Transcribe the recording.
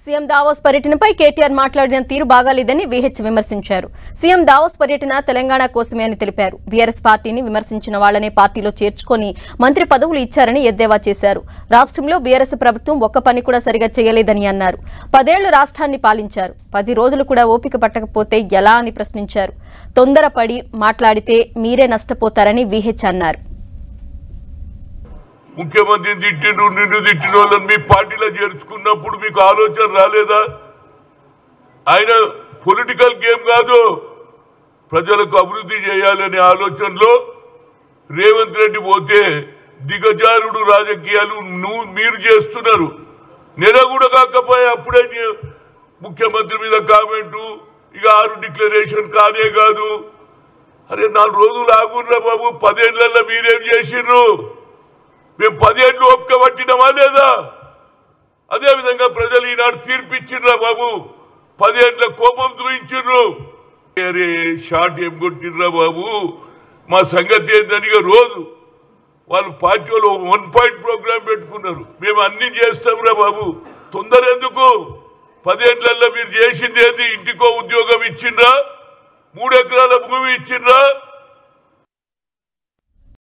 CM Davos పర్యటనపై కేటీఆర్ మాట్లాడిన తీరు బాగాలేదని వీహెచ్ విమర్శించారు. సీఎం దావోస్ పర్యటన తెలంగాణ కోసమే అని తెలిపారు. బీఆర్ఎస్ పార్టీని విమర్శించిన వాళ్లనే పార్టీలో చేర్చుకొని మంత్రి పదవులు ఇచ్చారని ఎద్దేవా చేశారు. రాష్ట్రంలో బీఆర్ఎస్ ప్రభుత్వం ఒక్క పని కూడా సరిగా చేయలేదని అన్నారు. 10 ఏళ్లు రాష్ట్రాన్ని పాలించారు. 10 రోజులు కూడా ఓపిక పట్టకపోతే ఎలా అని ప్రశ్నించారు. తొందరపడి మాట్లాడితే మీరే నష్టపోతారని వీహెచ్ అన్నారు. ముఖ్యమంత్రి తిట్టిండు, నిన్ను తిట్టిన వాళ్ళని మీ పార్టీలో చేర్చుకున్నప్పుడు మీకు ఆలోచన రాలేదా? ఆయన పొలిటికల్ గేమ్ కాదు, ప్రజలకు అభివృద్ధి చేయాలనే ఆలోచనలో రేవంత్ రెడ్డి పోతే దిగజారుడు రాజకీయాలు మీరు చేస్తున్నారు. నెల కూడా కాకపోయే అప్పుడే ముఖ్యమంత్రి మీద కామెంటు, ఇక 6 డిక్లరేషన్ కానే కాదు. అరే 4 రోజులు ఆగుర్రా బాబు, 10 ఏళ్లలో మీరేం చేసిర్రు? మేము 10 ఏళ్ళు ఓపిక పట్టినమా లేదా? అదేవిధంగా ప్రజలు ఈనాడు తీర్పిచ్చిర్రా బాబు, 10 ఏళ్ళ కోపం చూపించిర్రు. అరే షార్ట్ ఏం కొట్టిర్రా బాబు, మా సంగతి ఏందని రోజు వాళ్ళు పార్టీ వాళ్ళు 1 పాయింట్ ప్రోగ్రాం పెట్టుకున్నారు. మేము అన్ని చేస్తాంరా బాబు, తొందర ఎందుకు? 10 ఏళ్లలో మీరు చేసింది ఏంది? ఇంటికో ఉద్యోగం ఇచ్చిండ్రా, 3 ఎకరాల భూమి ఇచ్చిండ్రా,